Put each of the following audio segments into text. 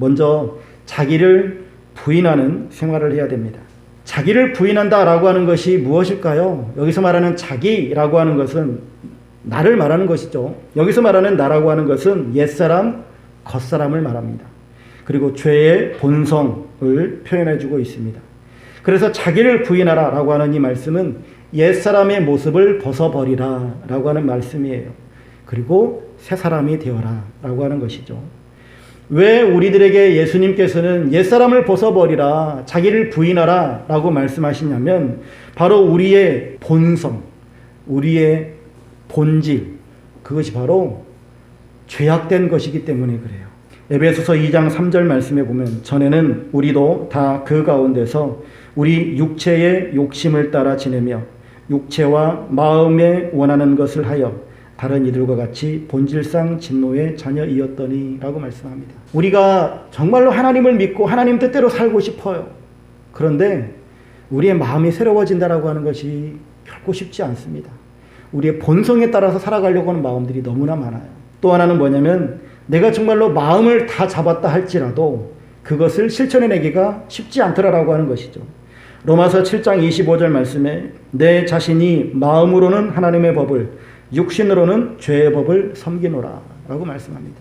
먼저 자기를 부인하는 생활을 해야 됩니다. 자기를 부인한다라고 하는 것이 무엇일까요? 여기서 말하는 자기라고 하는 것은 나를 말하는 것이죠. 여기서 말하는 나라고 하는 것은 옛사람, 겉사람을 말합니다. 그리고 죄의 본성을 표현해주고 있습니다. 그래서 자기를 부인하라 라고 하는 이 말씀은 옛사람의 모습을 벗어버리라 라고 하는 말씀이에요. 그리고 새 사람이 되어라 라고 하는 것이죠. 왜 우리들에게 예수님께서는 옛사람을 벗어버리라, 자기를 부인하라 라고 말씀하시냐면 바로 우리의 본성, 우리의 본질, 그것이 바로 죄악된 것이기 때문에 그래요. 에베소서 2장 3절 말씀에 보면 전에는 우리도 다 그 가운데서 우리 육체의 욕심을 따라 지내며 육체와 마음에 원하는 것을 하여 다른 이들과 같이 본질상 진노의 자녀이었더니 라고 말씀합니다. 우리가 정말로 하나님을 믿고 하나님 뜻대로 살고 싶어요. 그런데 우리의 마음이 새로워진다라고 하는 것이 결코 쉽지 않습니다. 우리의 본성에 따라서 살아가려고 하는 마음들이 너무나 많아요. 또 하나는 뭐냐면 내가 정말로 마음을 다 잡았다 할지라도 그것을 실천해내기가 쉽지 않더라라고 하는 것이죠. 로마서 7장 25절 말씀에 내 자신이 마음으로는 하나님의 법을 육신으로는 죄의 법을 섬기노라 라고 말씀합니다.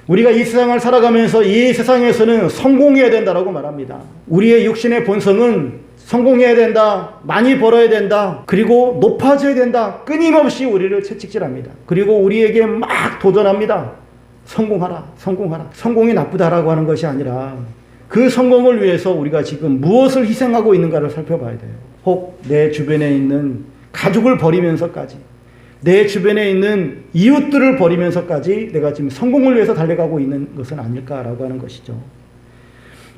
우리가 이 세상을 살아가면서 이 세상에서는 성공해야 된다라고 말합니다. 우리의 육신의 본성은 성공해야 된다, 많이 벌어야 된다, 그리고 높아져야 된다, 끊임없이 우리를 채찍질합니다. 그리고 우리에게 막 도전합니다. 성공하라, 성공하라. 성공이 나쁘다라고 하는 것이 아니라 그 성공을 위해서 우리가 지금 무엇을 희생하고 있는가를 살펴봐야 돼요. 혹 내 주변에 있는 가족을 버리면서까지, 내 주변에 있는 이웃들을 버리면서까지 내가 지금 성공을 위해서 달려가고 있는 것은 아닐까라고 하는 것이죠.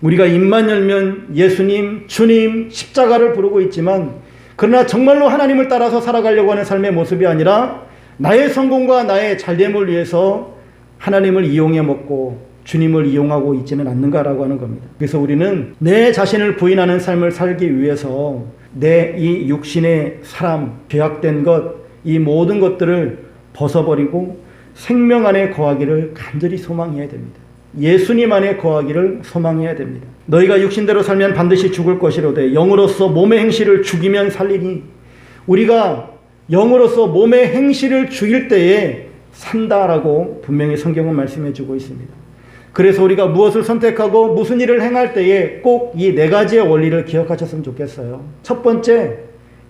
우리가 입만 열면 예수님, 주님, 십자가를 부르고 있지만 그러나 정말로 하나님을 따라서 살아가려고 하는 삶의 모습이 아니라 나의 성공과 나의 잘됨을 위해서 하나님을 이용해 먹고 주님을 이용하고 있지는 않는가라고 하는 겁니다. 그래서 우리는 내 자신을 부인하는 삶을 살기 위해서 내 이 육신의 사람, 죄악된 것, 이 모든 것들을 벗어버리고 생명 안에 거하기를 간절히 소망해야 됩니다. 예수님 안에 거하기를 소망해야 됩니다. 너희가 육신대로 살면 반드시 죽을 것이로되 영으로서 몸의 행실을 죽이면 살리니, 우리가 영으로서 몸의 행실을 죽일 때에 산다라고 분명히 성경은 말씀해 주고 있습니다. 그래서 우리가 무엇을 선택하고 무슨 일을 행할 때에 꼭 이 네 가지의 원리를 기억하셨으면 좋겠어요. 첫 번째,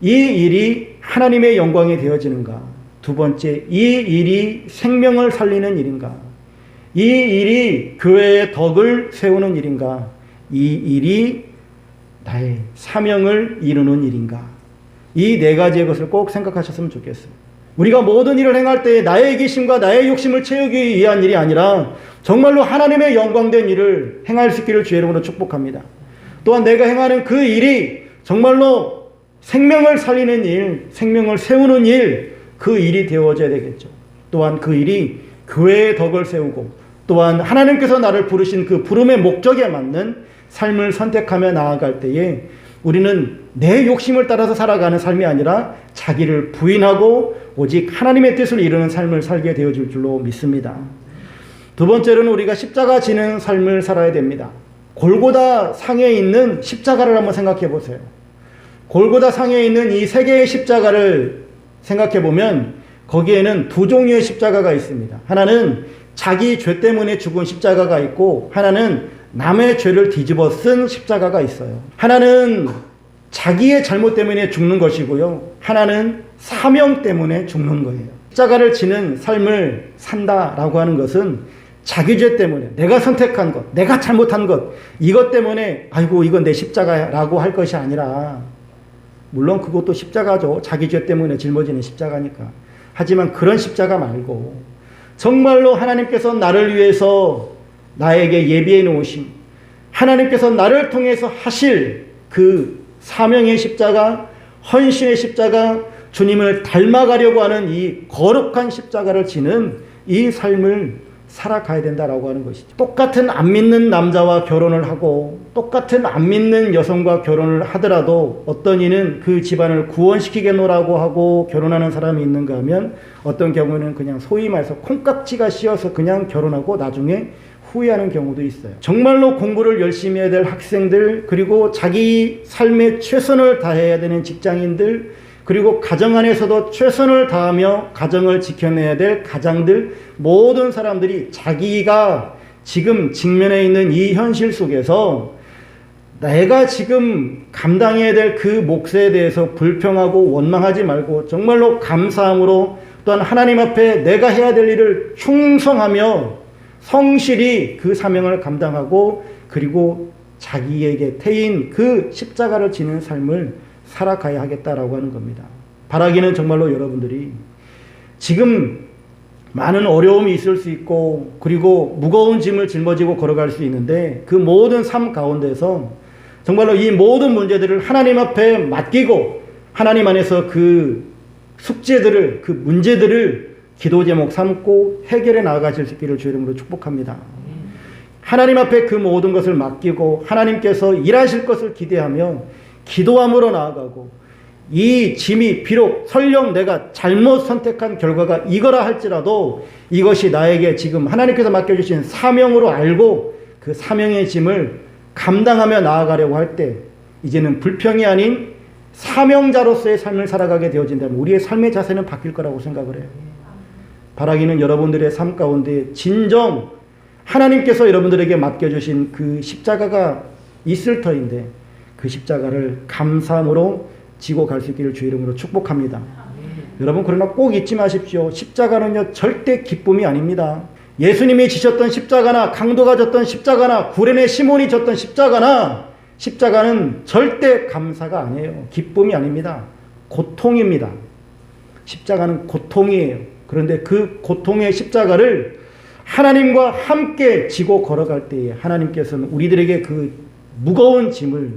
이 일이 하나님의 영광이 되어지는가? 두 번째, 이 일이 생명을 살리는 일인가? 이 일이 교회의 덕을 세우는 일인가? 이 일이 나의 사명을 이루는 일인가? 이 네 가지의 것을 꼭 생각하셨으면 좋겠어요. 우리가 모든 일을 행할 때 나의 이기심과 나의 욕심을 채우기 위한 일이 아니라 정말로 하나님의 영광된 일을 행할 수 있기를 주의 이름으로 축복합니다. 또한 내가 행하는 그 일이 정말로 생명을 살리는 일, 생명을 세우는 일, 그 일이 되어져야 되겠죠. 또한 그 일이 교회의 덕을 세우고 또한 하나님께서 나를 부르신 그 부름의 목적에 맞는 삶을 선택하며 나아갈 때에 우리는 내 욕심을 따라서 살아가는 삶이 아니라 자기를 부인하고 오직 하나님의 뜻을 이루는 삶을 살게 되어질 줄로 믿습니다. 두 번째로는 우리가 십자가 지는 삶을 살아야 됩니다. 골고다 상에 있는 십자가를 한번 생각해 보세요. 골고다 상에 있는 이 세 개의 십자가를 생각해 보면 거기에는 두 종류의 십자가가 있습니다. 하나는 자기 죄 때문에 죽은 십자가가 있고 하나는 남의 죄를 뒤집어 쓴 십자가가 있어요. 하나는 자기의 잘못 때문에 죽는 것이고요. 하나는 사명 때문에 죽는 거예요. 십자가를 지는 삶을 산다라고 하는 것은 자기 죄 때문에 내가 선택한 것, 내가 잘못한 것, 이것 때문에 아이고 이건 내 십자가라고 할 것이 아니라, 물론 그것도 십자가죠. 자기 죄 때문에 짊어지는 십자가니까. 하지만 그런 십자가 말고 정말로 하나님께서 나를 위해서 나에게 예비해 놓으신, 하나님께서 나를 통해서 하실 그 사명의 십자가, 헌신의 십자가, 주님을 닮아가려고 하는 이 거룩한 십자가를 지는 이 삶을 살아가야 된다라고 하는 것이죠. 똑같은 안 믿는 남자와 결혼을 하고 똑같은 안 믿는 여성과 결혼을 하더라도 어떤 이는 그 집안을 구원시키겠노라고 하고 결혼하는 사람이 있는가 하면 어떤 경우는 그냥 소위 말해서 콩깍지가 씌어서 그냥 결혼하고 나중에 후회하는 경우도 있어요. 정말로 공부를 열심히 해야 될 학생들, 그리고 자기 삶에 최선을 다해야 되는 직장인들, 그리고 가정 안에서도 최선을 다하며 가정을 지켜내야 될 가장들, 모든 사람들이 자기가 지금 직면해 있는 이 현실 속에서 내가 지금 감당해야 될 그 몫에 대해서 불평하고 원망하지 말고 정말로 감사함으로, 또한 하나님 앞에 내가 해야 될 일을 충성하며 성실히 그 사명을 감당하고, 그리고 자기에게 태인 그 십자가를 지는 삶을 살아가야 하겠다라고 하는 겁니다. 바라기는 정말로 여러분들이 지금 많은 어려움이 있을 수 있고, 그리고 무거운 짐을 짊어지고 걸어갈 수 있는데, 그 모든 삶 가운데서 정말로 이 모든 문제들을 하나님 앞에 맡기고 하나님 안에서 그 숙제들을, 그 문제들을 기도 제목 삼고 해결해 나아가실 수 있기를 주의 이름으로 축복합니다. 하나님 앞에 그 모든 것을 맡기고 하나님께서 일하실 것을 기대하며 기도함으로 나아가고, 이 짐이 비록 설령 내가 잘못 선택한 결과가 이거라 할지라도 이것이 나에게 지금 하나님께서 맡겨주신 사명으로 알고 그 사명의 짐을 감당하며 나아가려고 할 때, 이제는 불평이 아닌 사명자로서의 삶을 살아가게 되어진다면 우리의 삶의 자세는 바뀔 거라고 생각을 해요. 바라기는 여러분들의 삶 가운데 진정 하나님께서 여러분들에게 맡겨주신 그 십자가가 있을 터인데, 그 십자가를 감사함으로 지고 갈 수 있기를 주의 이름으로 축복합니다. 여러분, 그러나 꼭 잊지 마십시오. 십자가는요, 절대 기쁨이 아닙니다. 예수님이 지셨던 십자가나 강도가 졌던 십자가나 구레네 시몬이 졌던 십자가는 절대 감사가 아니에요. 기쁨이 아닙니다. 고통입니다. 십자가는 고통이에요. 그런데 그 고통의 십자가를 하나님과 함께 지고 걸어갈 때에 하나님께서는 우리들에게 그 무거운 짐을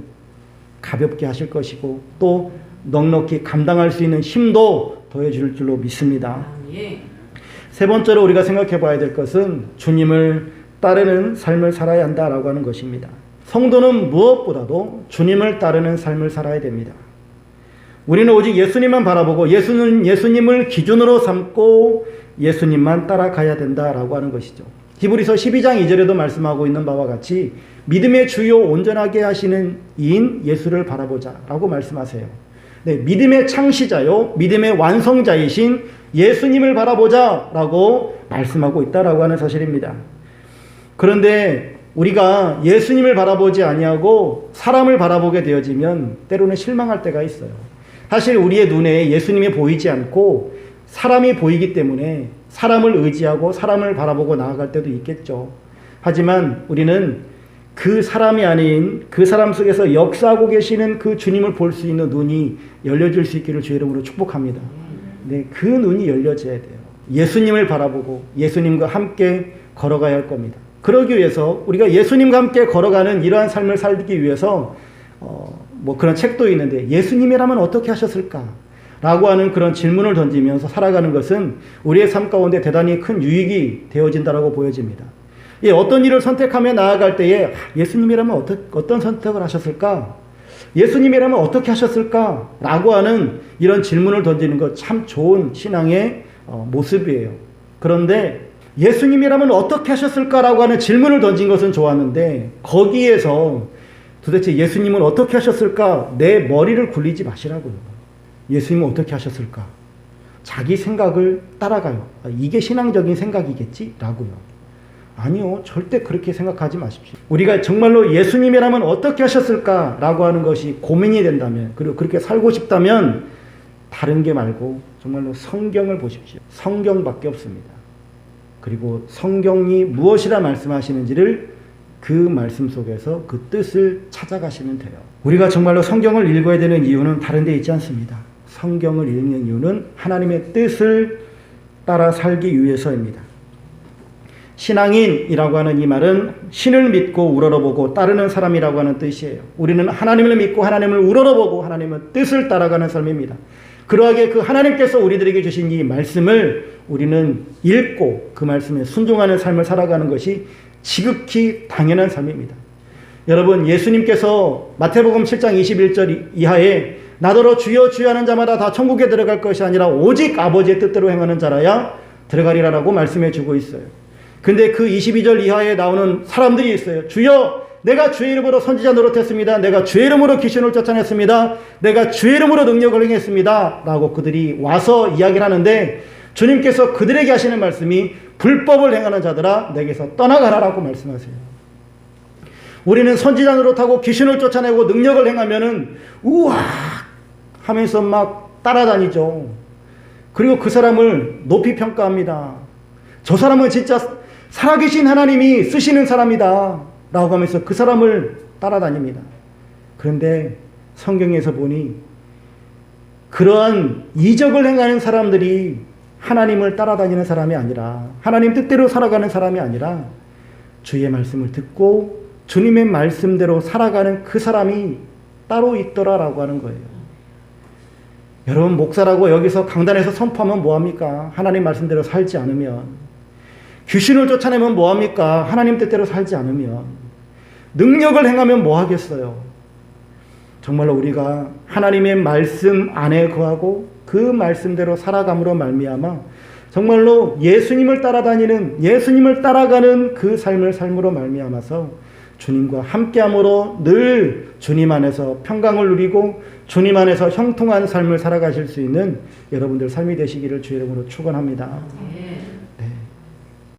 가볍게 하실 것이고, 또 넉넉히 감당할 수 있는 힘도 더해줄 줄로 믿습니다. 세 번째로 우리가 생각해 봐야 될 것은 주님을 따르는 삶을 살아야 한다라고 하는 것입니다. 성도는 무엇보다도 주님을 따르는 삶을 살아야 됩니다. 우리는 오직 예수님만 바라보고 예수님을 기준으로 삼고 예수님만 따라가야 된다라고 하는 것이죠. 히브리서 12장 2절에도 말씀하고 있는 바와 같이 믿음의 주요 온전하게 하시는 이인 예수를 바라보자 라고 말씀하세요. 네, 믿음의 창시자요, 믿음의 완성자이신 예수님을 바라보자 라고 말씀하고 있다라고 하는 사실입니다. 그런데 우리가 예수님을 바라보지 아니하고 사람을 바라보게 되어지면 때로는 실망할 때가 있어요. 사실 우리의 눈에 예수님이 보이지 않고 사람이 보이기 때문에 사람을 의지하고 사람을 바라보고 나아갈 때도 있겠죠. 하지만 우리는 그 사람이 아닌 그 사람 속에서 역사하고 계시는 그 주님을 볼 수 있는 눈이 열려질 수 있기를 주의 이름으로 축복합니다. 네, 그 눈이 열려져야 돼요. 예수님을 바라보고 예수님과 함께 걸어가야 할 겁니다. 그러기 위해서 우리가 예수님과 함께 걸어가는 이러한 삶을 살기 위해서 그런 책도 있는데, 예수님이라면 어떻게 하셨을까? 라고 하는 그런 질문을 던지면서 살아가는 것은 우리의 삶 가운데 대단히 큰 유익이 되어진다라고 보여집니다. 어떤 일을 선택하며 나아갈 때에 예수님이라면 어떤 선택을 하셨을까? 예수님이라면 어떻게 하셨을까? 라고 하는 이런 질문을 던지는 것 참 좋은 신앙의 모습이에요. 그런데 예수님이라면 어떻게 하셨을까라고 하는 질문을 던진 것은 좋았는데, 거기에서 도대체 예수님은 어떻게 하셨을까? 내 머리를 굴리지 마시라고요. 예수님은 어떻게 하셨을까? 자기 생각을 따라가요. 이게 신앙적인 생각이겠지? 라고요. 아니요, 절대 그렇게 생각하지 마십시오. 우리가 정말로 예수님이라면 어떻게 하셨을까? 라고 하는 것이 고민이 된다면, 그리고 그렇게 살고 싶다면 다른 게 말고 정말로 성경을 보십시오. 성경밖에 없습니다. 그리고 성경이 무엇이라 말씀하시는지를 그 말씀 속에서 그 뜻을 찾아가시면 돼요. 우리가 정말로 성경을 읽어야 되는 이유는 다른 데 있지 않습니다. 성경을 읽는 이유는 하나님의 뜻을 따라 살기 위해서입니다. 신앙인이라고 하는 이 말은 신을 믿고 우러러보고 따르는 사람이라고 하는 뜻이에요. 우리는 하나님을 믿고 하나님을 우러러보고 하나님의 뜻을 따라가는 삶입니다. 그러하게 그 하나님께서 우리들에게 주신 이 말씀을 우리는 읽고 그 말씀에 순종하는 삶을 살아가는 것이 지극히 당연한 삶입니다. 여러분, 예수님께서 마태복음 7장 21절 이하에 나더러 주여 주여 하는 자마다 다 천국에 들어갈 것이 아니라 오직 아버지의 뜻대로 행하는 자라야 들어가리라라고 말씀해 주고 있어요. 근데 그 22절 이하에 나오는 사람들이 있어요. 주여, 내가 주의 이름으로 선지자 노릇했습니다. 내가 주의 이름으로 귀신을 쫓아냈습니다. 내가 주의 이름으로 능력을 행했습니다. 라고 그들이 와서 이야기를 하는데 주님께서 그들에게 하시는 말씀이 불법을 행하는 자들아 내게서 떠나가라라고 말씀하세요. 우리는 선지자 노릇하고 귀신을 쫓아내고 능력을 행하면은 우와 하면서 막 따라다니죠. 그리고 그 사람을 높이 평가합니다. 저 사람은 진짜 살아계신 하나님이 쓰시는 사람이다 라고 하면서 그 사람을 따라다닙니다. 그런데 성경에서 보니 그러한 이적을 행하는 사람들이 하나님을 따라다니는 사람이 아니라, 하나님 뜻대로 살아가는 사람이 아니라 주의 말씀을 듣고 주님의 말씀대로 살아가는 그 사람이 따로 있더라라고 하는 거예요. 여러분, 목사라고 여기서 강단에서 선포하면 뭐합니까? 하나님 말씀대로 살지 않으면. 귀신을 쫓아내면 뭐합니까? 하나님 뜻대로 살지 않으면. 능력을 행하면 뭐하겠어요? 정말로 우리가 하나님의 말씀 안에 거하고 그 말씀대로 살아감으로 말미암아 정말로 예수님을 따라다니는, 예수님을 따라가는 그 삶을 삶으로 말미암아서 주님과 함께함으로 늘 주님 안에서 평강을 누리고 주님 안에서 형통한 삶을 살아가실 수 있는 여러분들 삶이 되시기를 주의 이름으로 축원합니다.